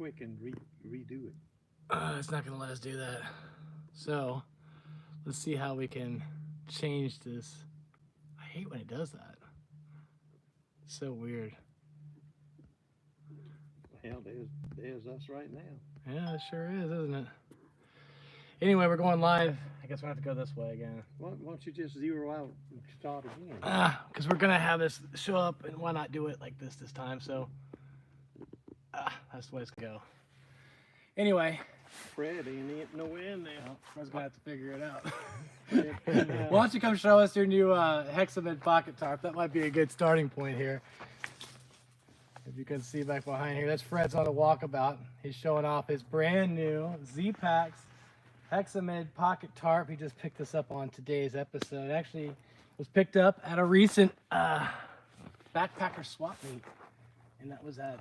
quick and redo it. It's not going to let us do that. So let's see how we can change this. I hate when it does that. It's so weird. Hell, there's us right now. Yeah, it sure is, isn't it? Anyway, we're going live. I guess we have to go this way again. Why don't you just zero out and start again? Because we're going to have this show up, and why not do it like this time? So that's the way it's going to go. Anyway. Fred ain't nowhere in there. Well, Fred's going to have to figure it out. Why don't you come show us your new Hexamed pocket tarp? That might be a good starting point here. If you can see back behind here, that's Fred's on a walkabout. He's showing off his brand new Z-Packs Hexamed pocket tarp. He just picked this up on today's episode. Actually, was picked up at a recent backpacker swap meet, and that was at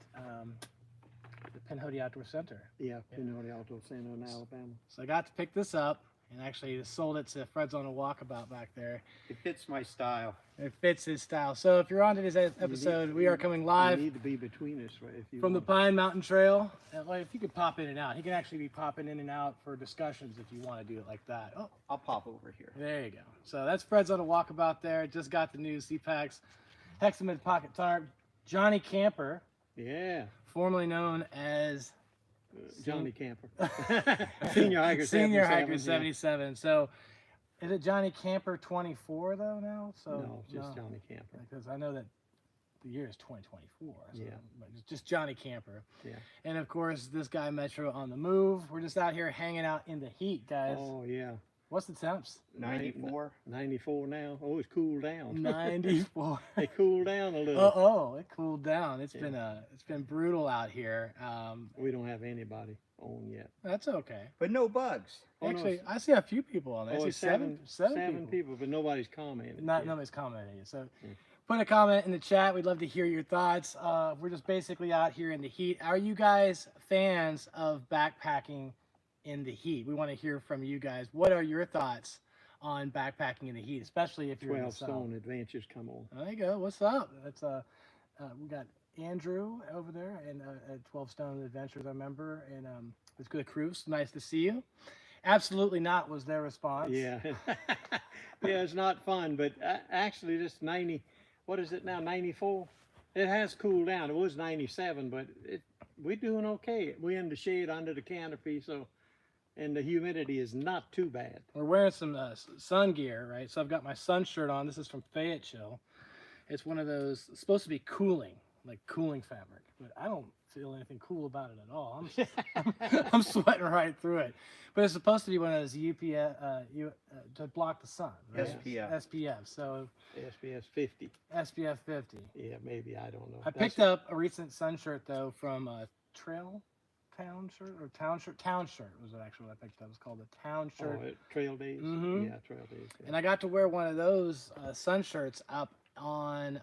the Pinhoti Outdoor Center. Yeah, Pinhoti Outdoor Center in Alabama. So I got to pick this up and actually sold it to Fred's on a walkabout back there. It fits my style. It fits his style. So if you're on today's episode, we are coming live. You need to be between us, right? If you from the Pine Mountain Trail. If you could pop in and out, he can actually be popping in and out for discussions if you want to do it like that. Oh, I'll pop over here. there you go. So that's Fred's on a walkabout there. Just got the new Z-Packs Hexamed pocket tarp. Johnny Kamper, Yeah, formerly known as Johnny Kamper. Senior Hiker 77. Senior Hiker Yeah. 77. So is it Johnny Kamper 24 though now? So No, just Johnny Kamper. Because I know that the year is 2024. So, Yeah. but it's just Johnny Kamper. Yeah. And of course, this guy Metro on the move. We're just out here hanging out in the heat, guys. Oh, yeah. What's the temps? 94. 94 now. Oh, it's cooled down. 94. It cooled down a little. Oh, it cooled down. It's been brutal out here. We don't have anybody on yet. That's okay. But no bugs. Actually, I see a few people on there. I see it's seven people, but nobody's commented. Nobody's commenting. So put a comment in the chat. We'd love to hear your thoughts. We're just basically out here in the heat. Are you guys fans of backpacking in the heat? We want to hear from you guys. What are your thoughts on backpacking in the heat, especially if you're in the 12 south? Stone Adventures, come on. There you go. What's up? That's we got Andrew over there and 12 Stone Adventures, I remember, and it's good cruise. Nice to see you. Absolutely not was their response. Yeah. Yeah, it's not fun, but actually this 90, what is it now, 94? It has cooled down. It was 97, but we're doing okay. We're in the shade under the canopy, so, and the humidity is not too bad. We're wearing some sun gear, right? So I've got my sun shirt on. This is from Fayetteville. It's one of those, it's supposed to be cooling, like cooling fabric, but I don't feel anything cool about it at all. I'm sweating right through it. But it's supposed to be one of those to block the sun, right? SPF. SPF. So SPS 50. SPF 50. Yeah, maybe, I don't know. I picked up a recent sun shirt though from Town shirt was actually what I picked up. It's called a Town shirt. Trail Days? Mhm. Yeah, Trail Days. Yeah. And I got to wear one of those sun shirts up on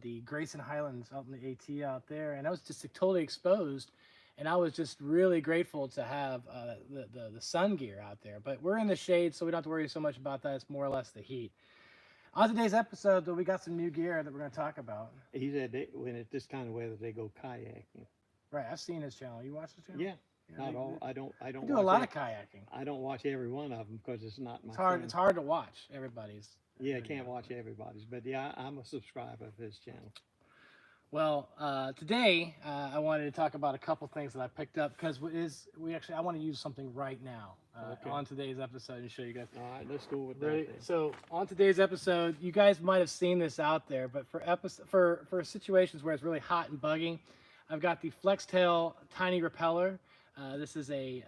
the Grayson Highlands out in the AT out there, and I was just totally exposed, and I was just really grateful to have the sun gear out there. But we're in the shade, so we don't have to worry so much about that. It's more or less the heat. On today's episode, though, we got some new gear that we're going to talk about. He said when it's this kind of weather, they go kayaking. Right, I've seen his channel. You watch his channel? Yeah. Not all. I don't. You do a watch lot it. of kayaking. I don't watch every one of them because it's not my. It's hard. thing. It's hard to watch everybody's. Yeah, I can't watch everybody's, but yeah, I'm a subscriber of his channel. Well, today I wanted to talk about a couple things that I picked up because I want to use something right now Okay. on today's episode and show you guys. All right, let's go with Ready? that. Then. So on today's episode, you guys might have seen this out there, but for situations where it's really hot and bugging, I've got the FlexTail Tiny Repeller. This is a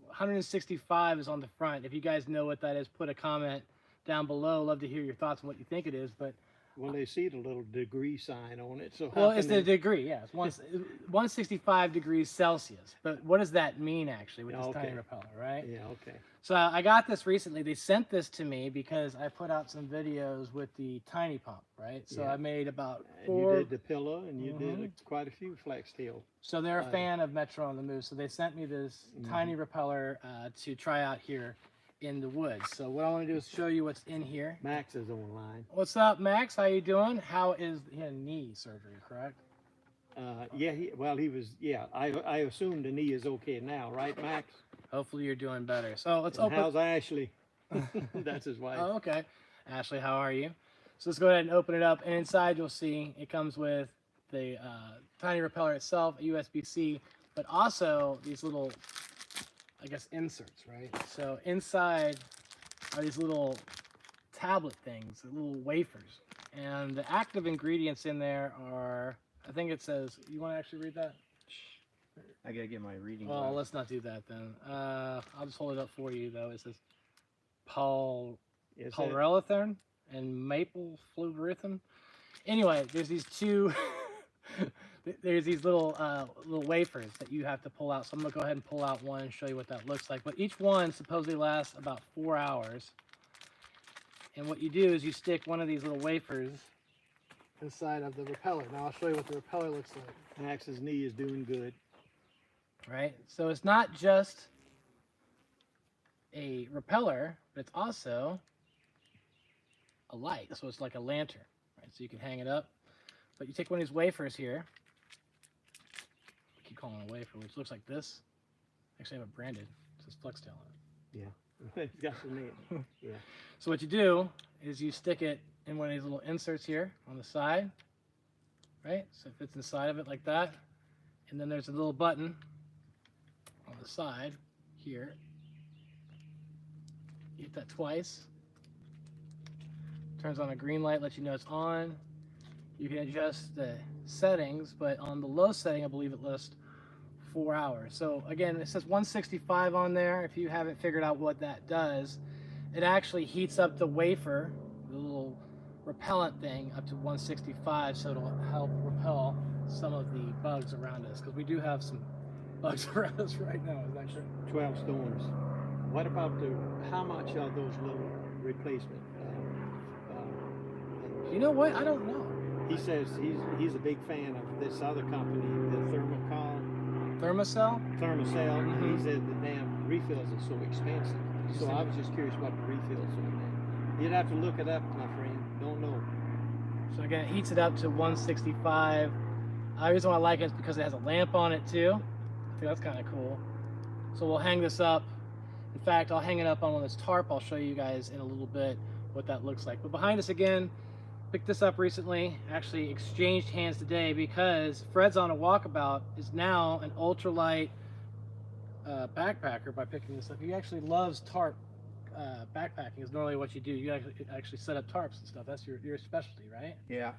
165 is on the front. If you guys know what that is, put a comment down below. Love to hear your thoughts on what you think it is. But Well, they see the little degree sign on it, so well, it's the degree. Yeah, it's 165 degrees Celsius. But what does that mean actually with this tiny repeller, right? Yeah, okay. So I got this recently. They sent this to me because I put out some videos with the tiny pump, right? So Yeah. I made about And 4. you did the pillow, and you did quite a few flex tail. So they're a fan of Metro on the Move. So they sent me this tiny repeller to try out here in the woods. So what I want to do is show you what's in here. Max is online. What's up, Max? How you doing? How is he had knee surgery, correct? Yeah, he was, yeah, I assume the knee is okay now, right, Max? Hopefully you're doing better. So let's And open. how's Ashley? That's his wife. Oh, okay. Ashley, how are you? So let's go ahead and open it up. And inside you'll see it comes with the tiny repeller itself, a USB-C, but also these little, I guess, inserts, right? So inside are these little tablet things, little wafers. And the active ingredients in there are, I think it says, you want to actually read that? I gotta get my reading. Well, glasses. let's not do that then. I'll just hold it up for you, though. It says Is it? polyurethane and maple fluorithan. Anyway, there's these two. There's these little wafers that you have to pull out. So I'm gonna go ahead and pull out one and show you what that looks like. But each one supposedly lasts about 4 hours. And what you do is you stick one of these little wafers inside of the repeller. Now I'll show you what the repeller looks like. Max's knee is doing good. Right? So it's not just a repeller, but it's also a light. So it's like a lantern, right? So you can hang it up. But you take one of these wafers here. I keep calling it a wafer, which looks like this. Actually, I have it branded. It says Flextail on it. Yeah, he's got some name. Yeah. So what you do is you stick it in one of these little inserts here on the side, right? So it fits inside of it like that. And then there's a little button on the side here. You hit that twice. Turns on a green light, lets you know it's on. You can adjust the settings, but on the low setting, I believe it lists 4 hours. So again, it says 165 on there. If you haven't figured out what that does, it actually heats up the wafer, the little repellent thing, up to 165, so it'll help repel some of the bugs around us, because we do have some bugs around us right now. Is that true? 12 storms. What about how much are those little replacement? You know what? I don't know. He says he's a big fan of this other company, the Thermocell? Thermocell. Mhm. He said the damn refills are so expensive. So I was just curious what the refills are there. You'd have to look it up, my friend. Don't know. So again, it heats it up to 165. The reason why I like it is because it has a lamp on it too. I think that's kind of cool. So we'll hang this up. In fact, I'll hang it up on this tarp. I'll show you guys in a little bit what that looks like. But behind us again, picked this up recently, actually exchanged hands today, because Fred's on a Walkabout is now an ultralight backpacker by picking this up. He actually loves tarp backpacking. Is normally what you do. You actually set up tarps and stuff. That's your specialty, right? Yeah.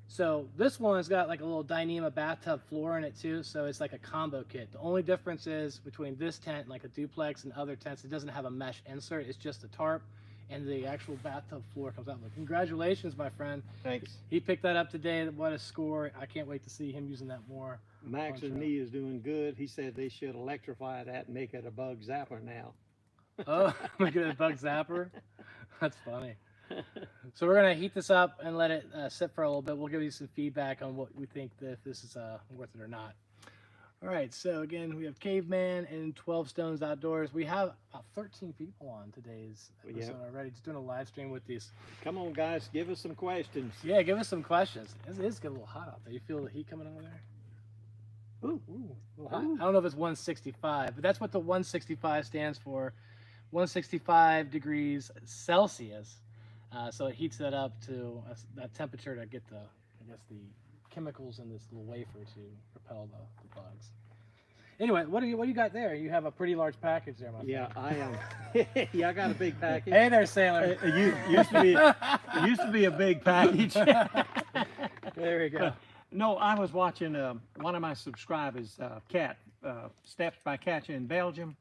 So this one's got like a little Dyneema bathtub floor in it too, so it's like a combo kit. The only difference is between this tent, like a duplex, and other tents, it doesn't have a mesh insert. It's just a tarp, and the actual bathtub floor comes out. But congratulations, my friend. Thanks. He picked that up today. What a score. I can't wait to see him using that more. Max's knee is doing good. He said they should electrify that and make it a bug zapper now. Oh, look at that bug zapper. That's funny. So we're going to heat this up and let it sit for a little bit. We'll give you some feedback on what we think if this is worth it or not. All right, so again, we have Caveman and 12 Stones Outdoors. We have about 13 people on today's episode already, just doing a live stream with these. Come on, guys, give us some questions. Yeah, give us some questions. It is getting a little hot out there. You feel the heat coming over there? Ooh, a little hot. I don't know if it's 165, but that's what the 165 stands for. 165 degrees Celsius. So it heats that up to that temperature to get the chemicals in this little wafer to repel the bugs. Anyway, what do you got there? You have a pretty large package there, my friend. Yeah, I am. Yeah, I got a big package. Hey there, sailor. It used to be a big package. There we go. No, I was watching one of my subscribers, Kat, Steps by Katja in Belgium.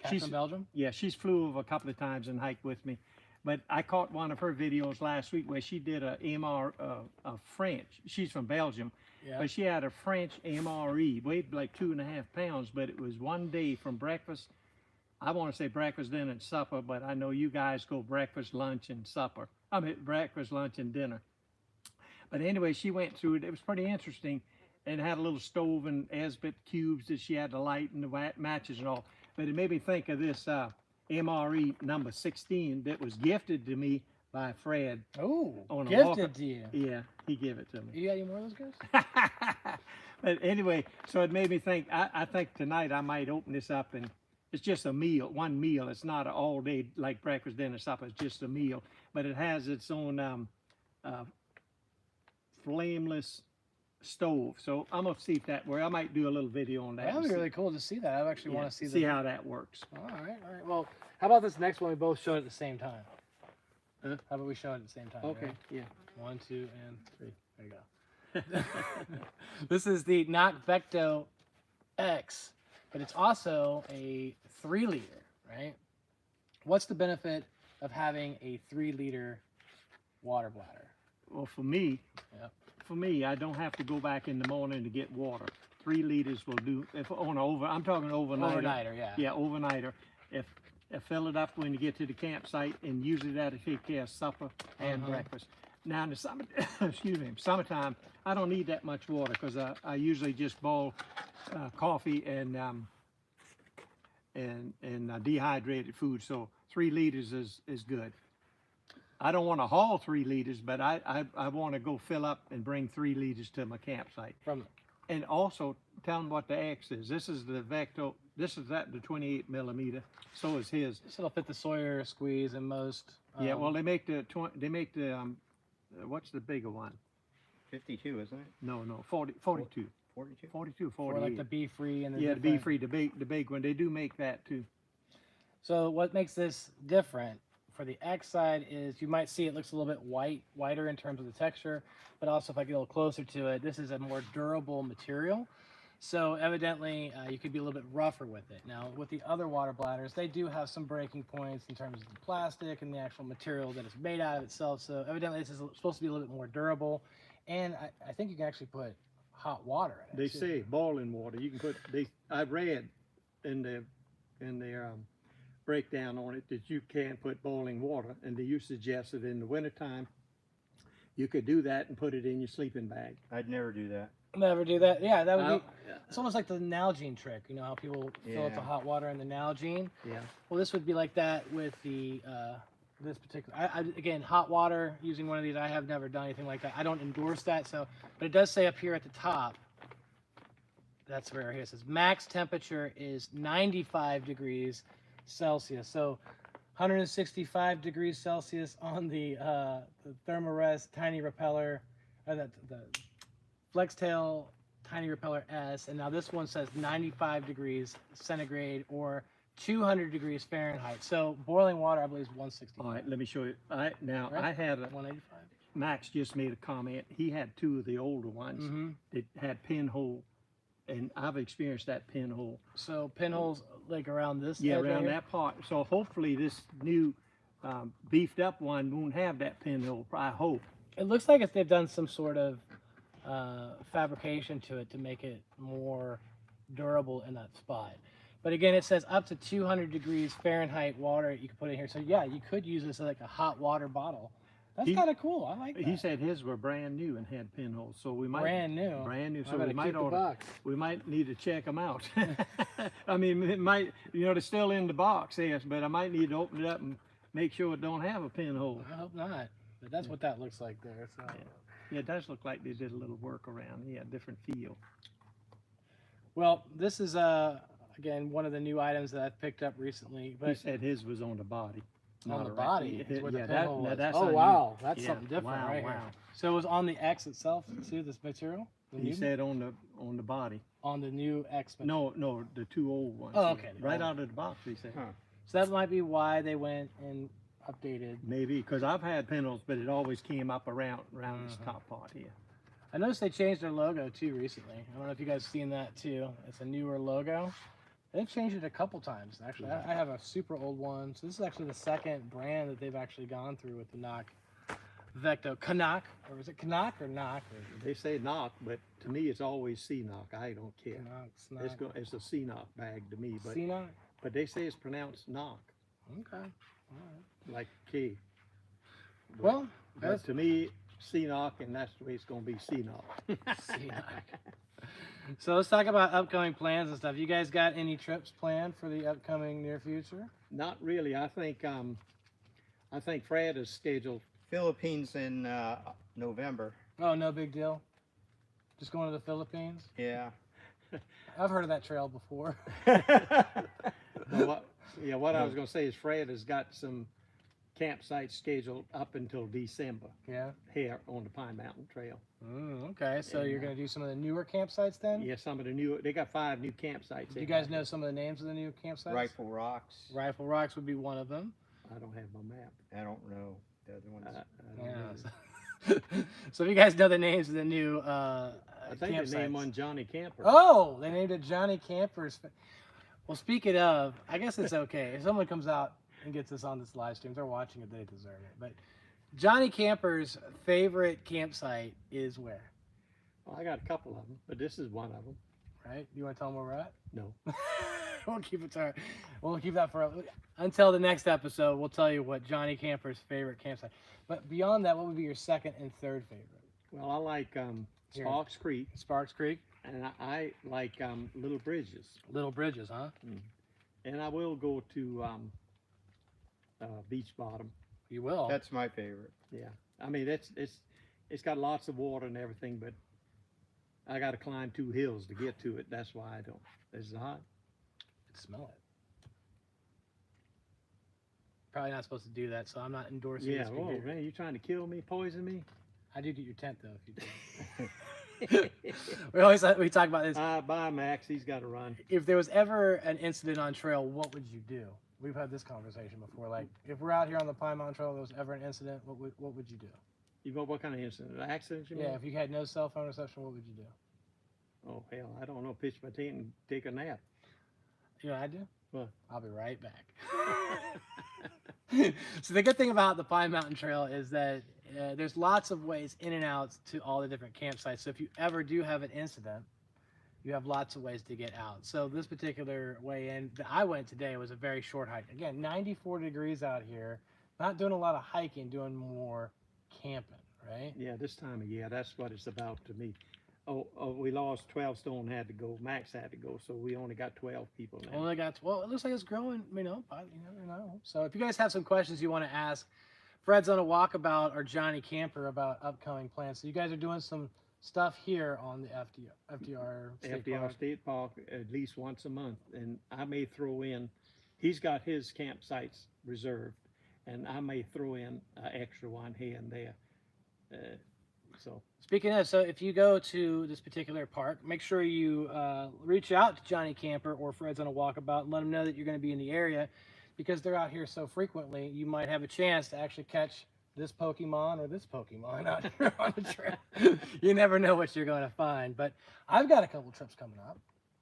She's from Belgium? Yeah, she's flew over a couple of times and hiked with me. But I caught one of her videos last week where she did a French. She's from Belgium, but she had a French MRE, weighed like 2.5 pounds, but it was one day from breakfast. I want to say breakfast, dinner, and supper, but I know you guys go breakfast, lunch, and supper. I mean, breakfast, lunch, and dinner. But anyway, she went through it. It was pretty interesting, and had a little stove and Esbit cubes that she had to light and the matches and all. But it made me think of this MRE number 16 that was gifted to me by Fred. Oh, on a gifted to you. Yeah, he gave it to me. You got any more of those guys? But anyway, so it made me think. I think tonight I might open this up, and it's just a meal, one meal. It's not an all day like breakfast, dinner, supper. It's just a meal, but it has its own flameless stove. So I'm gonna see if that works. I might do a little video on that. That would be and really cool to see that. I actually want to see how that works. All right, all right. Well, how about this next one? We both show it at the same time. Huh? How about we show it at the same time? Okay. Right? Yeah. 1, 2, and 3. There you go. This is the Knock Vecto X, but it's also a 3-liter, right? What's the benefit of having a 3-liter water bladder? Well, for me, Yep. I don't have to go back in the morning to get water. 3 liters will do. If on I'm talking overnighter. Overnighter, yeah. Yeah, overnighter. If fill it up when you get to the campsite, and usually that'll take care of supper and breakfast. Now in the summer, excuse me, summertime, I don't need that much water because I usually just boil coffee and dehydrated food. So 3 liters is good. I don't want to haul 3 liters, but I want to go fill up and bring 3 liters to my campsite. And also tell them what the X is. This is the Vecto. This is the 28 millimeter. So is his. This will fit the Sawyer squeeze and most. Yeah. Well, they make the what's the bigger one? 52, isn't it? No, 42. 42? 42, Or 48. like the Be Free and the Yeah, the Be Free, the big one. They do make that too. So what makes this different for the X side is you might see it looks a little bit whiter in terms of the texture, but also if I get a little closer to it, this is a more durable material. So evidently you could be a little bit rougher with it. Now with the other water bladders, they do have some breaking points in terms of the plastic and the actual material that it's made out of itself. So evidently this is supposed to be a little bit more durable. And I think you can actually put hot water in it. They too. say boiling water. You can put. I read in their breakdown on it that you can put boiling water, and you suggested in the wintertime you could do that and put it in your sleeping bag. I'd never do that. Never do that. Yeah, that would be. It's almost like the Nalgene trick. You know how people fill up the Yeah. hot water in the Nalgene. Yeah. Well, this would be like that with the this particular. Again, hot water using one of these. I have never done anything like that. I don't endorse that. So, but it does say up here at the top. That's where it says max temperature is 95 degrees Celsius. So 165 degrees Celsius on the Thermarest Tiny Repeller, or the Flextail Tiny Repeller S, and now this one says 95 degrees centigrade or 200 degrees Fahrenheit. So boiling water, I believe, is 165. All right, let me show you. I Right? had 185. Max just made a comment. He had 2 of the older ones that had pinhole, and I've experienced that pinhole. So pinholes like around this. Yeah, edge right around here? that part. So hopefully this new beefed up one won't have that pinhole. I hope. It looks like they've done some sort of fabrication to it to make it more durable in that spot. But again, it says up to 200 degrees Fahrenheit water you can put in here. So yeah, you could use this as like a hot water bottle. That's kind of cool. I like that. He said his were brand new and had pinholes, so we might Brand new. So we might order. Box. We might need to check them out. I mean, it might, they're still in the box, yes, but I might need to open it up and make sure it don't have a pinhole. I hope not. But that's what that looks like there. So. Yeah, it does look like they did a little work around. Yeah, different feel. Well, this is again one of the new items that I've picked up recently. He But said his was on the body. on the not body around. is where Yeah, the pinhole was. that's Oh unusual. wow, that's Yeah, something different wow, right here. wow. So it was on the X itself too. This material. The He new- said on the body. on the new X. No, the 2 old ones. Oh, okay. Right out of the box, he said. Huh. So that might be why they went and updated. Maybe, because I've had pinholes, but it always came up around this top part here. I noticed they changed their logo too recently. I don't know if you guys seen that too. It's a newer logo. They've changed it a couple times actually. I have a super old one. So this is actually the second brand that they've actually gone through with the Knock Vecto. Canuck, or is it Canuck or Knock? Or They say knock, but to me it's always C-knock. I don't care. Canuck, It's a C-knock bag to me, but C-Knock? but they say it's pronounced knock, Okay. All right. like K. Well, But that's to me, C-knock, and that's the way it's going to be C-knock. C-Knock. So let's talk about upcoming plans and stuff. You guys got any trips planned for the upcoming near future? Not really. I think Fred is scheduled. Philippines in November. Oh, no big deal. Just going to the Philippines? Yeah. I've heard of that trail before. What I was going to say is Fred has got some campsites scheduled up until December Yeah. here on the Pine Mountain Trail. Okay, so And, you're going to do some of the newer campsites then? Yeah, some of the new, they got 5 new campsites. Do you guys know some of the names of the new campsites? Rifle Rocks. Rifle Rocks would be one of them. I don't have my map. I don't know the other ones. I don't Yeah. know. So if you guys know the names of the new I think campsites. they named one Johnny Kamper. Oh, they named it Johnny Kamper's. Well, speaking of, I guess it's okay. If someone comes out and gets this on this live stream, they're watching it, they deserve it. But Johnny Kamper's favorite campsite is where? Well, I got a couple of them, but this is one of them. Right? You want to tell them where we're at? No. We'll keep it to we'll keep that for until the next episode. We'll tell you what Johnny Kamper's favorite campsite. But beyond that, what would be your second and third favorite? Well, I like Here. Sparks Creek, Sparks Creek, and I like Little Bridges. Little Bridges, huh? And I will go to Beach Bottom. You will. That's my favorite. Yeah, I mean it's got lots of water and everything, but I got to climb 2 hills to get to it. That's why I don't. It's hot. I can smell it. Probably not supposed to do that, so I'm not endorsing Yeah. this Oh behavior. man, you trying to kill me, poison me? I do get your tent though if you do. we talk about this. Bye, Max. He's got to run. If there was ever an incident on trail, what would you do? We've had this conversation before. Like, if we're out here on the Pine Mountain Trail, there was ever an incident, what would you do? You go, what kind of incident? An accident? You Yeah, mean? if you had no cell phone reception, what would you do? Oh hell, I don't know. Pitch my tent and take a nap. You know what I do? What? I'll be right back. So the good thing about the Pine Mountain Trail is that there's lots of ways in and out to all the different campsites. So if you ever do have an incident, you have lots of ways to get out. So this particular way in that I went today was a very short hike. Again, 94 degrees out here. Not doing a lot of hiking, doing more camping, right? Yeah, this time of year, that's what it's about to me. Oh, we lost 12 stone had to go. Max had to go, so we only got 12 people now. Well, it looks like it's growing, you know, but you never know. So if you guys have some questions you want to ask Fred's on a Walkabout or Johnny Kamper about upcoming plans. So you guys are doing some stuff here on the FDR State FDR Park. State Park at least once a month, and I may throw in, he's got his campsites reserved, and I may throw in an extra one here and there. So Speaking of, so if you go to this particular park, make sure you reach out to Johnny Kamper or Fred's on a Walkabout and let them know that you're going to be in the area, because they're out here so frequently. You might have a chance to actually catch this Pokemon or this Pokemon out here on the trail. You never know what you're going to find. But I've got a couple trips coming up.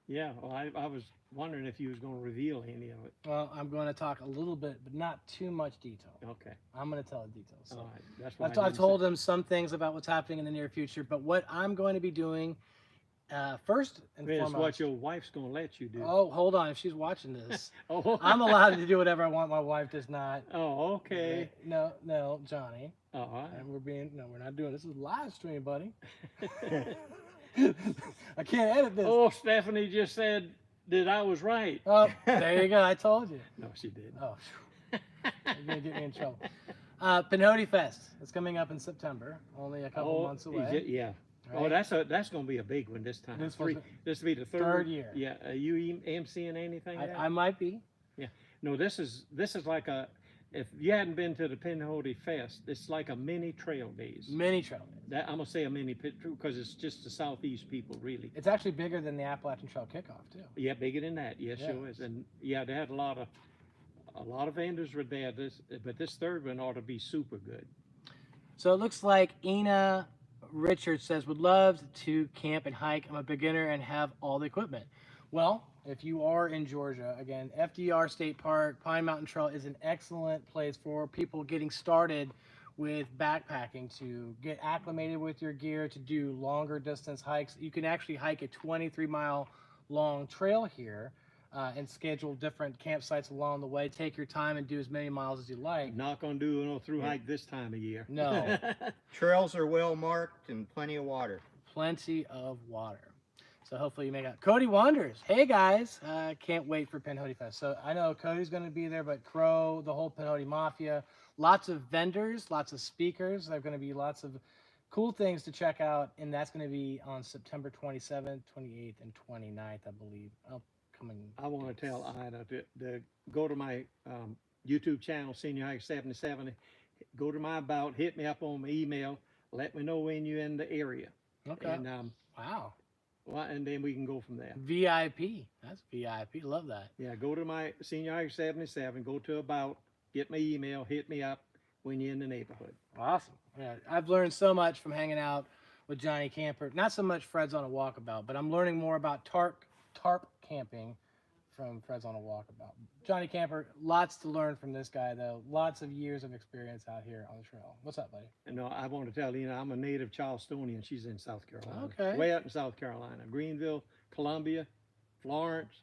yeah, well, I was wondering if you was going to reveal any of it. Well, I'm going to talk a little bit, but not too much detail. Okay, I'm going to tell the details. So all right, that's why I've told them some things about what's happening in the near future, but what I'm going to be doing first and it's foremost. what your wife's going to let you do. Oh, hold on. If she's watching this, Oh, I'm allowed to do whatever I want. My wife does not. Oh, okay. No, Johnny. All right. And we're not doing this. This is live stream, buddy. I can't edit this. Oh, Stephanie just said that I was right. Oh, there you go. I told you. No, she didn't. Oh, you're gonna get me in trouble. Pinhoti Fest. It's coming up in September. Only a couple months is away. it? Yeah. Oh, right? that's going to be a big one this time. This was a- This will be the third year. Yeah. Are you emceeing anything? now? I might be. No, this is like a. If you hadn't been to the Pinhoti Fest, it's like a mini trail days. Mini trail days. That I'm gonna say a mini pit because it's just the southeast people really. It's actually bigger than the Appalachian Trail kickoff too. Yeah, bigger than that. Yeah, Yeah. sure is. And yeah, they had a lot of vendors were there. But this third one ought to be super good. So it looks like Ina Richards says, would love to camp and hike. I'm a beginner and have all the equipment. Well, if you are in Georgia, again, FDR State Park, Pine Mountain Trail is an excellent place for people getting started with backpacking, to get acclimated with your gear, to do longer distance hikes. You can actually hike a 23-mile long trail here and schedule different campsites along the way. Take your time and do as many miles as you like. Not gonna do no through hike this time of year. No. Trails are well marked and plenty of water. Plenty of water. So hopefully you make out. Cody Wanders. Hey guys, can't wait for Pinhoti Fest. So I know Cody's going to be there, but Crow, the whole Pinhoti Mafia, lots of vendors, lots of speakers. There's going to be lots of cool things to check out, and that's going to be on September 27th, 28th, and 29th, I believe. Upcoming. I want to dates. tell Ida to go to my YouTube channel, Senior Hike 77. Go to my about, hit me up on my email, let me know when you're in the area, Okay. and Wow. well, and then we can go from there. VIP. That's VIP. Love that. Yeah, go to my Senior Hike 77. Go to about, get my email, hit me up when you're in the neighborhood. Awesome. Yeah, I've learned so much from hanging out with Johnny Kamper. Not so much Fred's on a Walkabout, but I'm learning more about tarp camping from Fred's on a Walkabout. Johnny Kamper, lots to learn from this guy though. Lots of years of experience out here on the trail. What's up, buddy? And no, I want to tell you, I'm a native Charlestonian. She's in South Carolina. Okay. Way out in South Carolina. Greenville, Columbia, Florence,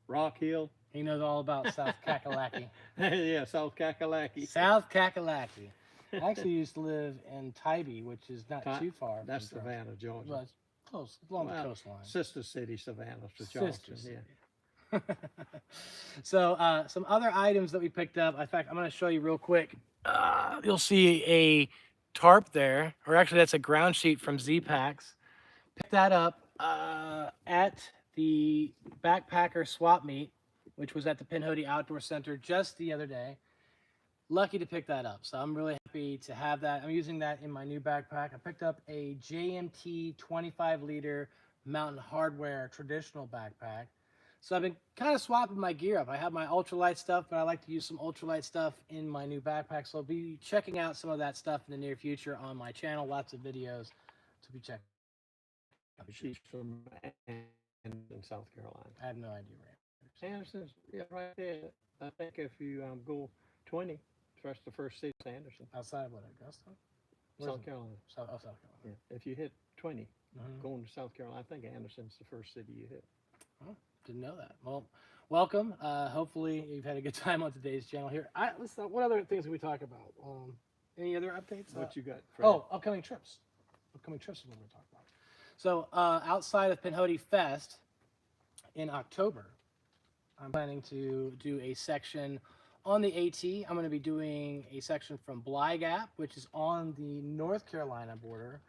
Rock Hill. He knows all about South Kakalaki. Yeah, South Kakalaki. South Kakalaki. I actually used to live in Tybee, which is not too far. That's from Savannah, Georgia. Well, it's close, along the Well, coastline. Sister city, Savannah, to Sister Charleston. city. Yeah. So some other items that we picked up. In fact, I'm going to show you real quick. You'll see a tarp there, or actually that's a ground sheet from Z-Packs. Picked that up at the Backpacker Swap Meet, which was at the Pinhoti Outdoor Center just the other day. Lucky to pick that up. So I'm really happy to have that. I'm using that in my new backpack. I picked up a JMT 25-liter Mountain Hardwear traditional backpack. So I've been kind of swapping my gear up. I have my ultralight stuff, but I like to use some ultralight stuff in my new backpack. So I'll be checking out some of that stuff in the near future on my channel. Lots of videos to be checking out. She's from Anderson, South Carolina. I have no idea where. Anderson's, yeah, right there. I think if you go 20, that's the first city, Anderson, Outside of what, Augusta? Where's South it? Carolina. South Carolina. Yeah. If you hit 20, Mhm. going to South Carolina, I think Anderson's the first city you hit. Oh, didn't know that. Well, welcome. Hopefully you've had a good time on today's channel here. What other things can we talk about? Any other updates? What you got, Fred? Oh, upcoming trips. Upcoming trips is what we're talking about. So outside of Pinhoti Fest in October, I'm planning to do a section on the AT. I'm going to be doing a section from Bly Gap, which is on the North Carolina border,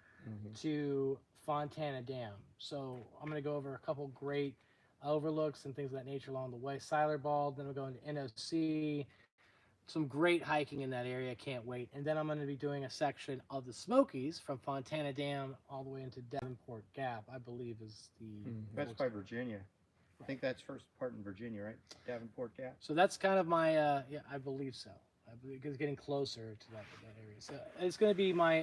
to Fontana Dam. So I'm going to go over a couple great overlooks and things of that nature along the way. Siler Bald, then we're going to NOC. Some great hiking in that area. Can't wait. And then I'm going to be doing a section of the Smokies from Fontana Dam all the way into Davenport Gap, I believe is the... That's by Virginia. I think that's first part in Virginia, right? Davenport Gap. So that's kind of my, yeah, I believe so. I believe it's getting closer to that area. So it's going to be my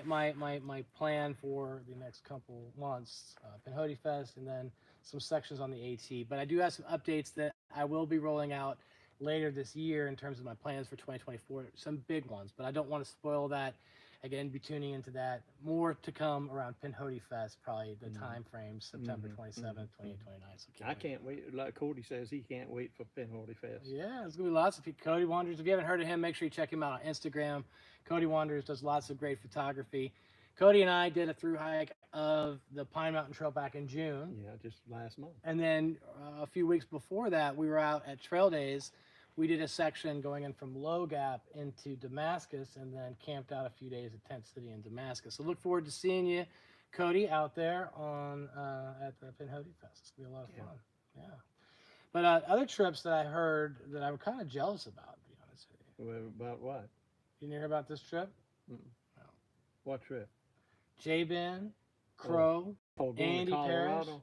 plan for the next couple months, Pinhoti Fest, and then some sections on the AT. But I do have some updates that I will be rolling out later this year in terms of my plans for 2024. Some big ones, but I don't want to spoil that. Again, be tuning into that. More to come around Pinhoti Fest, probably the time frame, September 27th, 28th, 29th. So I can't wait. Like Cody says, he can't wait for Pinhoti Fest. Yeah, there's gonna be lots of people. Cody Wanderers. If you haven't heard of him, make sure you check him out on Instagram. Cody Wanderers does lots of great photography. Cody and I did a through hike of the Pine Mountain Trail back in June. Yeah, just last month. And then a few weeks before that, we were out at Trail Days. We did a section going in from Low Gap into Damascus and then camped out a few days at Tent City in Damascus. So look forward to seeing you, Cody, out there on at the Pinhoti Fest. It's going to be a lot of fun. Yeah. But other trips that I heard that I'm kind of jealous about, to be honest with you. Well, about what? You hear about this trip? No. What trip? J-Ben, Crow, Oh, going Andy to Colorado? Parrish.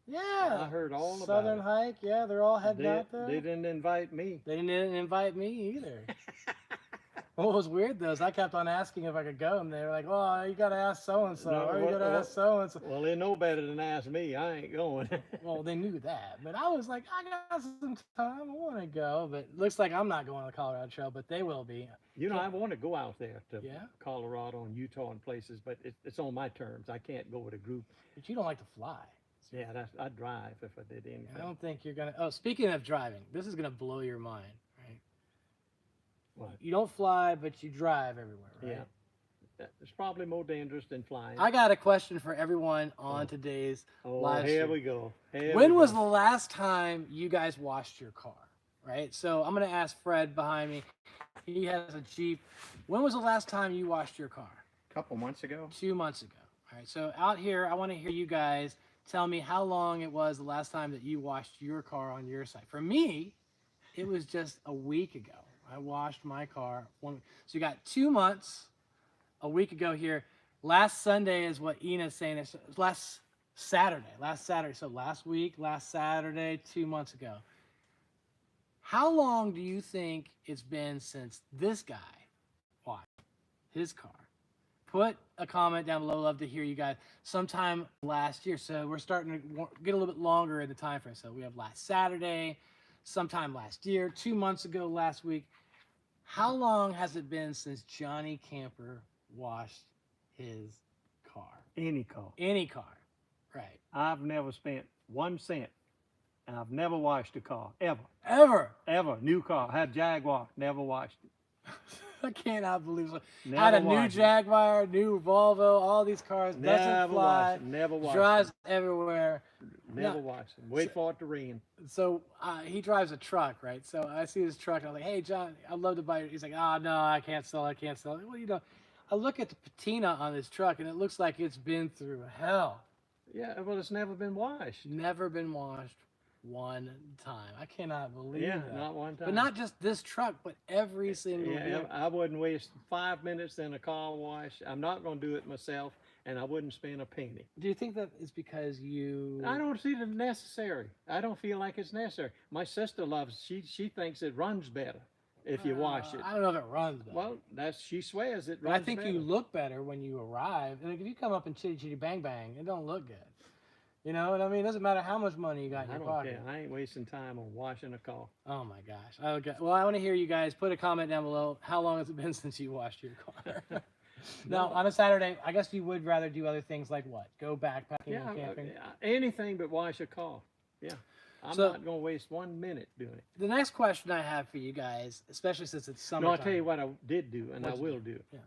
Yeah. I heard all about Southern it. Hike. Yeah, they're all heading out there. They didn't invite me. They didn't invite me either. What was weird though is I kept on asking if I could go, and they were like, "Well, you gotta ask so and so, or you gotta ask so and so." Well, they know better than ask me. I ain't going. Well, they knew that, but I was like, I got some time. I want to go, but it looks like I'm not going to the Colorado Trail, but they will be. You know, I want to go out there to Yeah? Colorado and Utah and places, but it's on my terms. I can't go with a group. But you don't like to fly. Yeah, I'd drive if I did anything. I don't think you're gonna. Oh, speaking of driving, this is gonna blow your mind, right? What? You don't fly, but you drive everywhere, right? Yeah. It's probably more dangerous than flying. I got a question for everyone on today's live here stream. we go. When was the last time you guys washed your car? Right? So I'm going to ask Fred behind me. He has a Jeep. When was the last time you washed your car? Couple months ago. 2 months ago. All right, so out here, I want to hear you guys tell me how long it was the last time that you washed your car on your side. For me, it was just a week ago. I washed my car. So you got 2 months, a week ago here. Last Sunday is what Ina's saying. It's last Saturday. So last week, last Saturday, 2 months ago. How long do you think it's been since this guy washed his car? Put a comment down below. Love to hear you guys. Sometime last year. So we're starting to get a little bit longer in the time frame. So we have last Saturday, sometime last year, 2 months ago, last week. How long has it been since Johnny Kamper washed his car? Any car. Any car. Right. I've never spent 1 cent, and I've never washed a car, ever. Ever. Ever. New car. I had Jaguar, never washed it. I cannot believe it. Never Had a new washed it. Jaguar, new Volvo, all these cars. Doesn't Never fly. washed it. Never washed Drives everywhere. it. Never No. washed it. Wait for it to rain. So he drives a truck, right? So I see his truck, and I'm like, "Hey, John, I'd love to buy it." He's like, "Oh, no, I can't sell it. I can't sell it." Well, you know, I look at the patina on this truck, and it looks like it's been through hell. Yeah, well, it's never been washed. Never been washed one time. I cannot believe Yeah, that. not one time. But not just this truck, but every single Yeah, vehicle. I wouldn't waste 5 minutes in a car wash. I'm not going to do it myself, and I wouldn't spend a penny. Do you think that is because you? I don't see it necessary. I don't feel like it's necessary. My sister loves. She thinks it runs better if you wash it. I don't know if it runs better. Well, she swears it But runs I think better. you look better when you arrive. Like if you come up and chitty chitty bang bang, it don't look good. You know what I mean? It doesn't matter how much money you got in I your don't pocket. care. I ain't wasting time on washing a car. Oh my gosh. Okay. Well, I want to hear you guys put a comment down below. How long has it been since you washed your car? Now, on a Saturday, I guess you would rather do other things like what? Go backpacking Yeah, and camping? anything but wash a car. Yeah. I'm So- not going to waste 1 minute doing it. The next question I have for you guys, especially since it's summer. No, I'll tell you what I did do, and I What'd you will do. Yeah.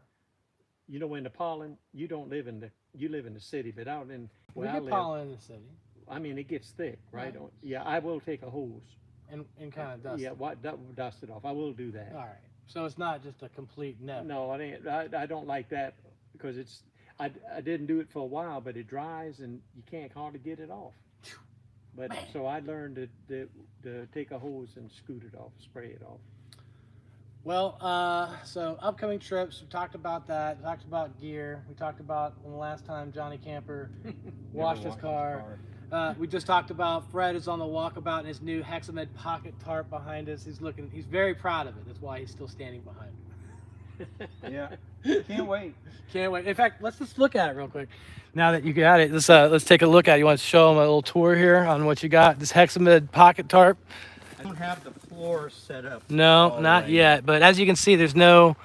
You know, in the pollen, you live in the city, but out in We where I get live, pollen in the city I mean, it gets thick, right? Right. Yeah, I will take a hose. and kind of dust. Yeah, it. dust it off. I will do that. All right. So it's not just a complete no. No, I don't like that because I didn't do it for a while, but it dries and you can't hardly get it off. But so I learned to take a hose and scoot it off, spray it off. Well, so upcoming trips, we talked about that. We talked about gear. We talked about when the last time Johnny Kamper washed his car. We just talked about Fred is on the walkabout in his new Hexamed pocket tarp behind us. He's very proud of it. That's why he's still standing behind it. Yeah. Can't wait. Can't wait. In fact, let's just look at it real quick. Now that you got it, let's take a look at it. You want to show them a little tour here on what you got? This Hexamed pocket tarp. I don't have the floor set up. No, all not right. yet. But as you can see, there's no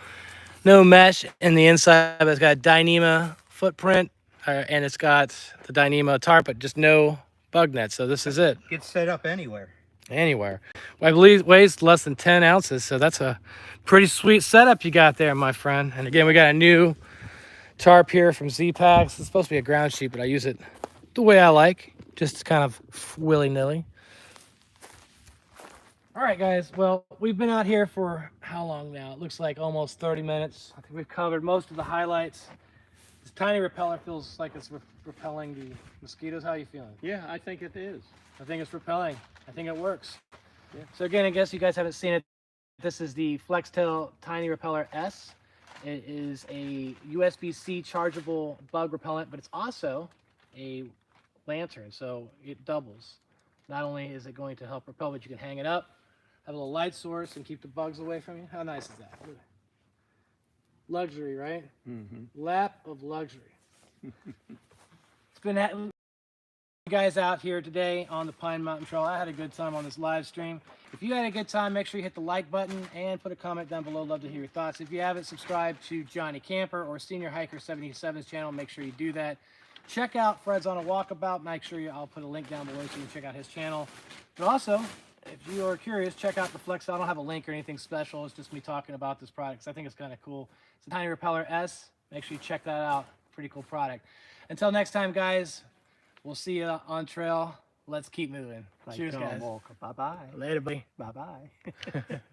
mesh in the inside. But it's got a Dyneema footprint, and it's got the Dyneema tarp, but just no bug net. So this is it. Gets set up anywhere. Anywhere. Well, I believe it weighs less than 10 ounces. So that's a pretty sweet setup you got there, my friend. And again, we got a new tarp here from Z-Packs. It's supposed to be a ground sheet, but I use it the way I like, just kind of willy-nilly. All right, guys. Well, we've been out here for how long now? It looks like almost 30 minutes. I think we've covered most of the highlights. This tiny repeller feels like it's repelling the mosquitoes. How are you feeling? Yeah, I think it is. I think it's repelling. I think it works. Yeah. So again, I guess you guys haven't seen it. This is the FlexTail Tiny Repeller S. It is a USB-C chargeable bug repellent, but it's also a lantern, so it doubles. Not only is it going to help repel, but you can hang it up, have a little light source, and keep the bugs away from you. How nice is that? Luxury, right? Mm-hmm. Lap of luxury. It's been you guys out here today on the Pine Mountain Trail. I had a good time on this live stream. If you had a good time, make sure you hit the like button and put a comment down below. Love to hear your thoughts. If you haven't subscribed to Johnny Kamper or Senior Hiker 77's channel, make sure you do that. Check out Fred's on a Walkabout. Make sure I'll put a link down below so you can check out his channel. But also, if you are curious, check out the Flex. I don't have a link or anything special. It's just me talking about this product because I think it's kind of cool. It's a Tiny Repeller S. Make sure you check that out. Pretty cool product. Until next time, guys, we'll see you on trail. Let's keep moving. Cheers, guys. Bye-bye. Later, buddy. Bye-bye.